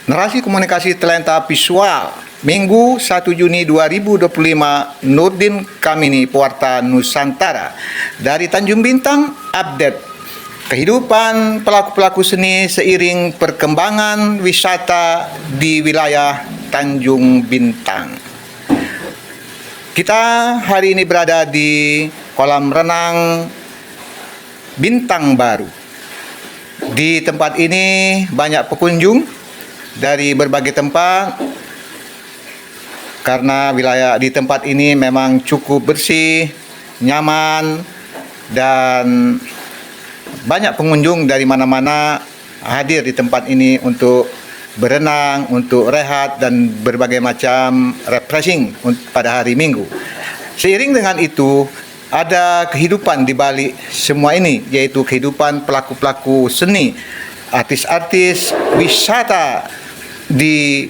Narasi komunikasi talenta visual Minggu 1 Juni 2025 Nurdin Kamini, Pewarta Nusantara. Dari Tanjung Bintang, update kehidupan pelaku-pelaku seni seiring perkembangan wisata di wilayah Tanjung Bintang. Kita hari ini berada di kolam renang Bintang Baru. Di tempat ini banyak pengunjung dari berbagai tempat, karena wilayah di tempat ini memang cukup bersih, nyaman, dan banyak pengunjung dari mana-mana hadir di tempat ini untuk berenang, untuk rehat, dan berbagai macam refreshing pada hari Minggu. Seiring dengan itu, ada kehidupan di balik semua ini, yaitu kehidupan pelaku-pelaku seni, artis-artis wisata di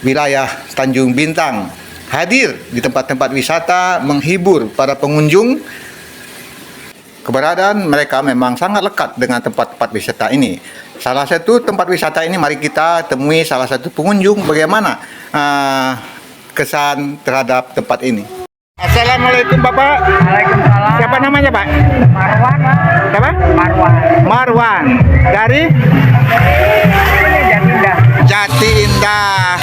wilayah Tanjung Bintang hadir di tempat-tempat wisata menghibur para pengunjung. Keberadaan mereka memang sangat lekat dengan tempat-tempat wisata ini. Salah satu tempat wisata ini, mari kita temui salah satu pengunjung bagaimana kesan terhadap tempat ini. Assalamualaikum Bapak. Waalaikumsalam. Siapa namanya Pak? Marwan. Siapa? Marwan. Marwan. Dari Ini Jatinda. Jati Indah.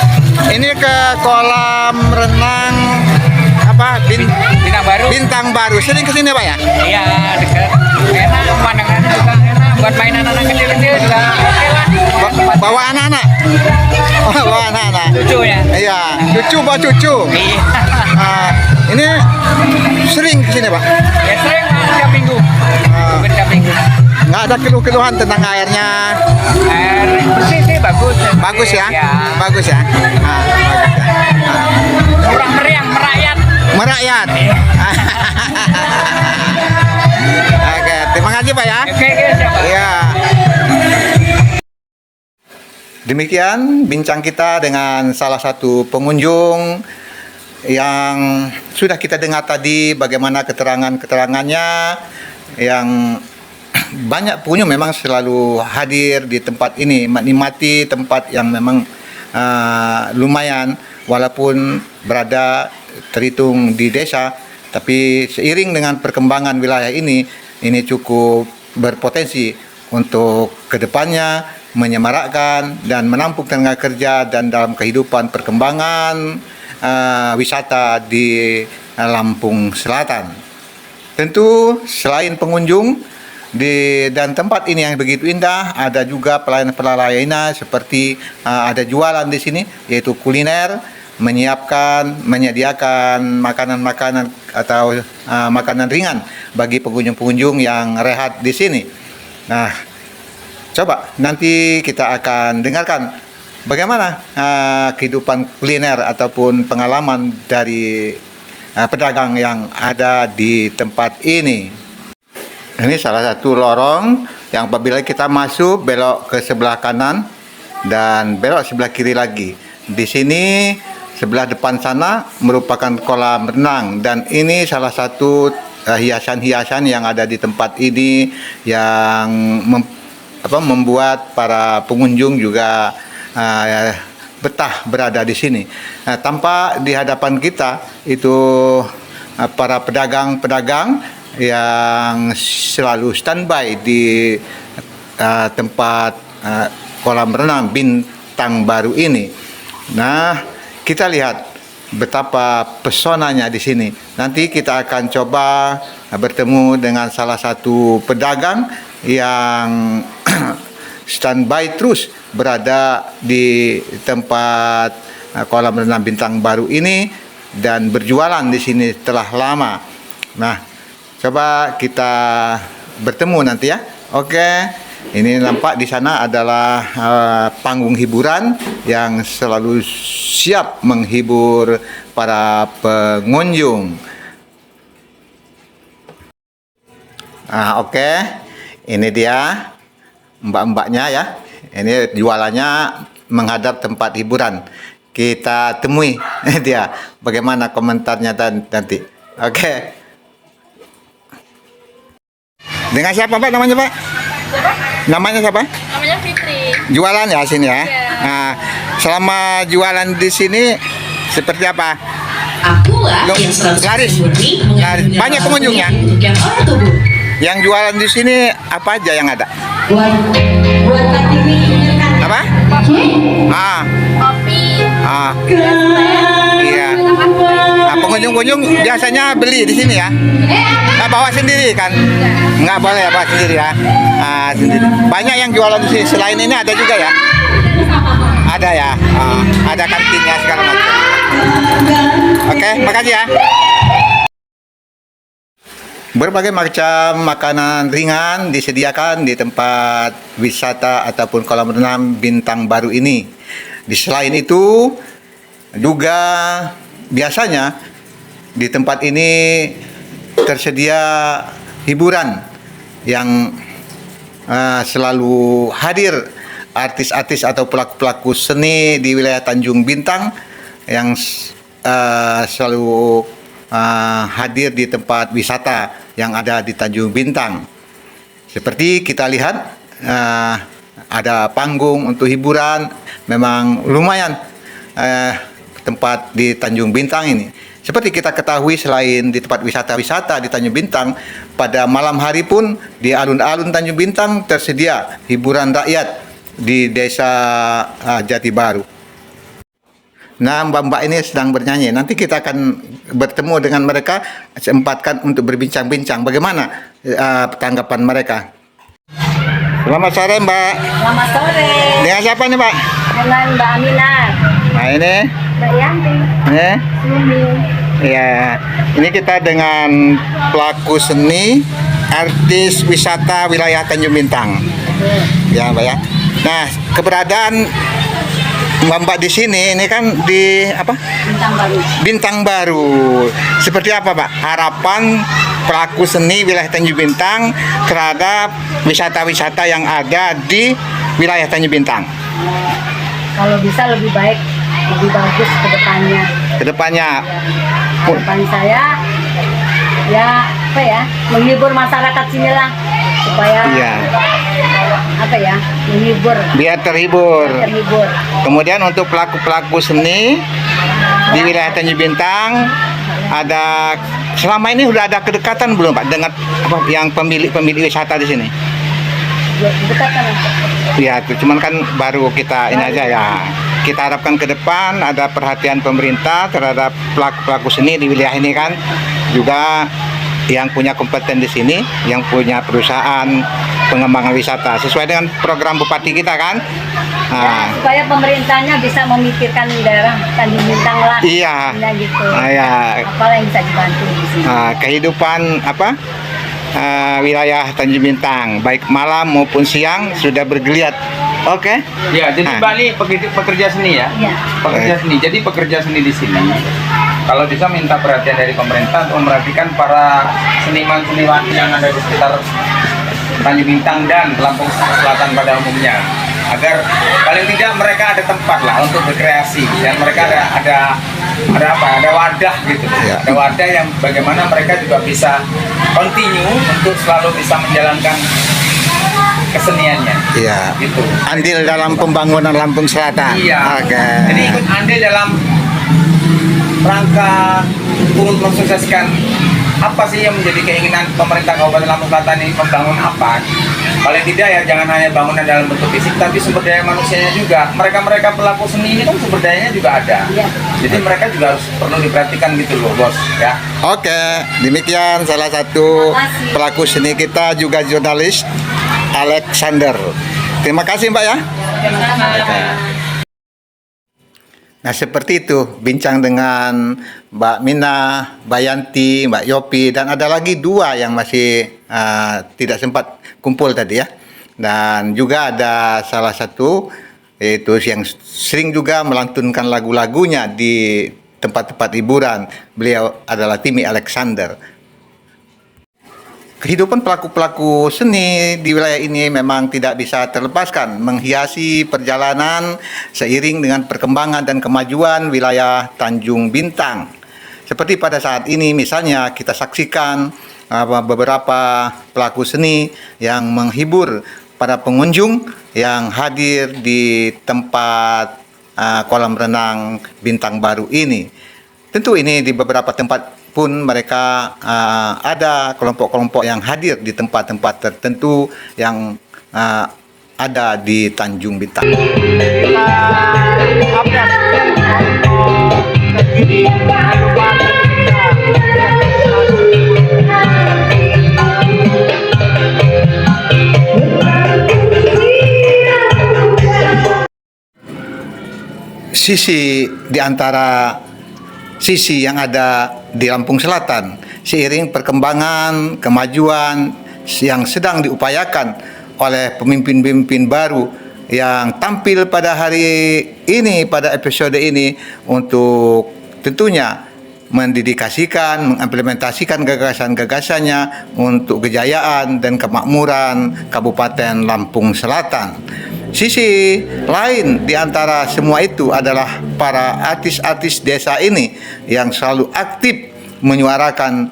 Ini ke kolam renang apa? Bintang Baru. Bintang Baru. Sering kesini Pak ya? Iya, dekat. Enak, pemandangannya juga enak. Buat mainan anak kecil-kecil juga oke lah. Bawa anak-anak. Oh, bawa anak-anak. Lucu ya? Iya, cucu bawa cucu. Iya. Ini sering kesini Pak? Ya sering tiap minggu. Mungkin tiap minggu. Nggak ada keluh-keluhan tentang airnya. Air bersih sih bagus. Bagus ya? Ya. Bagus ya? Bagus ya. Murah meriah, merakyat. Merakyat. Oke, terima kasih Pak ya. Oke, siapa? Ya. Demikian bincang kita dengan salah satu pengunjung yang sudah kita dengar tadi bagaimana keterangannya, yang banyak pengunjung memang selalu hadir di tempat ini, menikmati tempat yang memang lumayan walaupun berada terhitung di desa, tapi seiring dengan perkembangan wilayah ini cukup berpotensi untuk kedepannya menyemarakkan dan menampung tenaga kerja dan dalam kehidupan perkembangan wisata di Lampung Selatan. Tentu selain pengunjung dan tempat ini yang begitu indah, ada juga pelayanan seperti ada jualan di sini, yaitu kuliner, menyediakan makanan-makanan atau makanan ringan bagi pengunjung-pengunjung yang rehat di sini. Nah, coba nanti kita akan dengarkan bagaimana kehidupan kuliner ataupun pengalaman dari pedagang yang ada di tempat ini. Ini salah satu lorong yang apabila kita masuk belok ke sebelah kanan dan belok sebelah kiri lagi. Di sini sebelah depan sana merupakan kolam renang, dan ini salah satu hiasan-hiasan yang ada di tempat ini yang membuat para pengunjung juga betah berada di sini. Tampak di hadapan kita itu para pedagang-pedagang yang selalu standby di tempat kolam renang Bintang Baru ini. Nah, kita lihat betapa pesonanya di sini. Nanti kita akan coba bertemu dengan salah satu pedagang yang standby terus berada di tempat kolam renang Bintang Baru ini dan berjualan di sini telah lama. Nah, coba kita bertemu nanti ya. Oke, ini nampak di sana adalah panggung hiburan yang selalu siap menghibur para pengunjung. Oke, ini dia mbak-mbaknya ya. Ini jualannya menghadap tempat hiburan. Kita temui dia, bagaimana komentarnya nanti. Oke. Dengan siapa Pak namanya Pak? Siapa? Namanya siapa? Namanya Fitri. Jualan ya sini ya. Iya. Nah, selama jualan di sini seperti apa? Akulah Loh, yang 100% laris. murni Laris. mengandung Banyak zat pengunjungnya? alami untuk yang orang tubuh. Yang jualan di sini apa aja yang ada? Buat Kartini ingatkan. Apa? Ah, Kopi. ah, iya. Nah, pengunjung-pengunjung biasanya beli di sini ya? Nah, bawa sendiri kan? Nggak boleh ya, bawa sendiri ya? Ah, sendiri. Banyak yang jualan di sini. Selain ini ada juga ya? Ada ya? Ah, ada kantinnya segala macam. Oke, makasih ya. Berbagai macam makanan ringan disediakan di tempat wisata ataupun kolam renang Bintang Baru ini. Di selain itu, juga biasanya di tempat ini tersedia hiburan yang selalu hadir artis-artis atau pelaku-pelaku seni di wilayah Tanjung Bintang yang selalu hadir di tempat wisata yang ada di Tanjung Bintang. Seperti kita lihat ada panggung untuk hiburan, memang lumayan tempat di Tanjung Bintang ini. Seperti kita ketahui, selain di tempat wisata-wisata di Tanjung Bintang, pada malam hari pun di alun-alun Tanjung Bintang tersedia hiburan rakyat di Desa Jati Baru. Nah, mbak-mbak ini sedang bernyanyi. Nanti kita akan bertemu dengan mereka, sempatkan untuk berbincang-bincang. Bagaimana tanggapan mereka? Selamat sore, Mbak. Selamat sore. Dengan siapa nih, Mbak? Dengan Mbak Aminah. Nah, ini. Mbak Yanti. Sumi. Ya, ini kita dengan pelaku seni, artis wisata wilayah Tanjung Bintang. Ya, Mbak ya. Nah, keberadaan Mbak di sini ini kan di apa? Bintang Baru. Bintang Baru. Seperti apa, Pak? Harapan pelaku seni wilayah Tanjung Bintang terhadap wisata-wisata yang ada di wilayah Tanjung Bintang. Kalau bisa lebih baik, lebih bagus ke depannya. Kedepannya, Harapan saya ya apa ya, menghibur masyarakat sinilah supaya iya, apa ya, menghibur, biar terhibur. terhibur. Kemudian untuk pelaku-pelaku seni di wilayah Tanjung Bintang, ada selama ini sudah ada kedekatan belum, Pak, dengan apa, yang pemilik wisata di sini? Dekatkan. Ya, itu cuman kan baru kita ini aja ya. Kita harapkan ke depan ada perhatian pemerintah terhadap pelaku-pelaku seni di wilayah ini kan, juga yang punya kompeten di sini, yang punya perusahaan pengembangan wisata sesuai dengan program Bupati kita kan. Ya, supaya pemerintahnya bisa memikirkan daerah Tanjung Bintang lah. Iya. Ya, gitu. Ya. Apa yang bisa dibantu di sini? Kehidupan apa wilayah Tanjung Bintang baik malam maupun siang sudah bergeliat. Oke. Ya, jadi Mbak ini pekerja seni ya. Iya. Pekerja seni. Jadi pekerja seni di sini kalau bisa minta perhatian dari pemerintah untuk memperhatikan para seniman-seniman yang ada di sekitar Tanjung Bintang dan Lampung Selatan pada umumnya, agar paling tidak mereka ada tempat lah untuk berkreasi dan mereka ada wadah gitu, Ya. ada wadah yang bagaimana mereka juga bisa continue untuk selalu bisa menjalankan keseniannya. Iya. Gitu. Andil dalam pembangunan Lampung Selatan. Iya. Oke. Jadi ikut andil dalam rangka untuk mensukseskan apa sih yang menjadi keinginan pemerintah Kabupaten Lampung Selatan ini, membangun apa? Paling tidak ya jangan hanya bangunan dalam bentuk fisik, tapi sumber daya manusianya juga. Mereka pelaku seni ini kan sumber dayanya juga ada. Iya. Jadi mereka juga harus perlu diperhatikan gitu loh, bos. Ya. Oke, demikian salah satu Terima kasih. pelaku seni kita juga jurnalis Alexander. Terima kasih, Mbak ya. Nah, seperti itu bincang dengan Mbak Mina, Mbak Yanti, Mbak Yopi, dan ada lagi dua yang masih tidak sempat kumpul tadi ya. Dan juga ada salah satu yaitu yang sering juga melantunkan lagu-lagunya di tempat-tempat hiburan. Beliau adalah Timi Alexander. Kehidupan pelaku-pelaku seni di wilayah ini memang tidak bisa terlepaskan, menghiasi perjalanan seiring dengan perkembangan dan kemajuan wilayah Tanjung Bintang. Seperti pada saat ini misalnya kita saksikan beberapa pelaku seni yang menghibur para pengunjung yang hadir di tempat kolam renang Bintang Baru ini. Tentu ini di beberapa tempat pun mereka ada kelompok-kelompok yang hadir di tempat-tempat tertentu yang ada di Tanjung Bintang. Sisi di antara sisi yang ada di Lampung Selatan, seiring perkembangan kemajuan yang sedang diupayakan oleh pemimpin-pemimpin baru yang tampil pada hari ini, pada episode ini, untuk tentunya mendedikasikan, mengimplementasikan gagasan-gagasannya untuk kejayaan dan kemakmuran Kabupaten Lampung Selatan. Sisi lain di antara semua itu adalah para artis-artis desa ini yang selalu aktif menyuarakan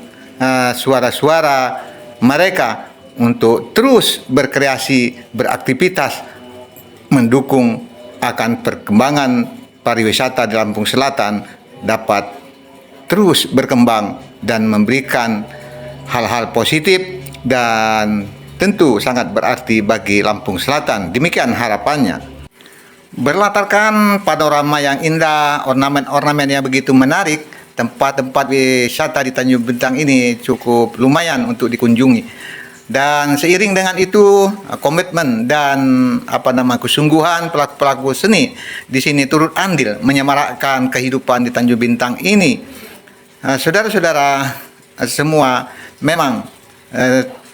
suara-suara mereka untuk terus berkreasi, beraktivitas, mendukung akan perkembangan pariwisata di Lampung Selatan dapat terus berkembang dan memberikan hal-hal positif dan tentu sangat berarti bagi Lampung Selatan. Demikian harapannya. Berlatarkan panorama yang indah, ornamen-ornamen yang begitu menarik, tempat-tempat wisata di Tanjung Bintang ini cukup lumayan untuk dikunjungi. Dan seiring dengan itu, komitmen dan kesungguhan pelaku-pelaku seni di sini turut andil menyemarakkan kehidupan di Tanjung Bintang ini. Saudara-saudara semua, memang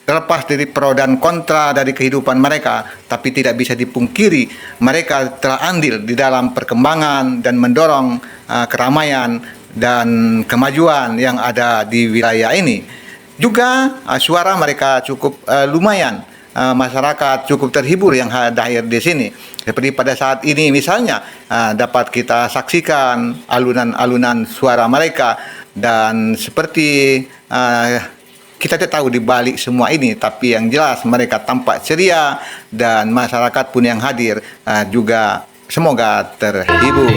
terlepas dari pro dan kontra dari kehidupan mereka, tapi tidak bisa dipungkiri mereka telah andil di dalam perkembangan dan mendorong keramaian dan kemajuan yang ada di wilayah ini. Juga suara mereka cukup lumayan, masyarakat cukup terhibur yang hadir di sini. Seperti pada saat ini misalnya dapat kita saksikan alunan-alunan suara mereka, dan seperti kita tidak tahu di balik semua ini, tapi yang jelas mereka tampak ceria dan masyarakat pun yang hadir juga semoga terhibur.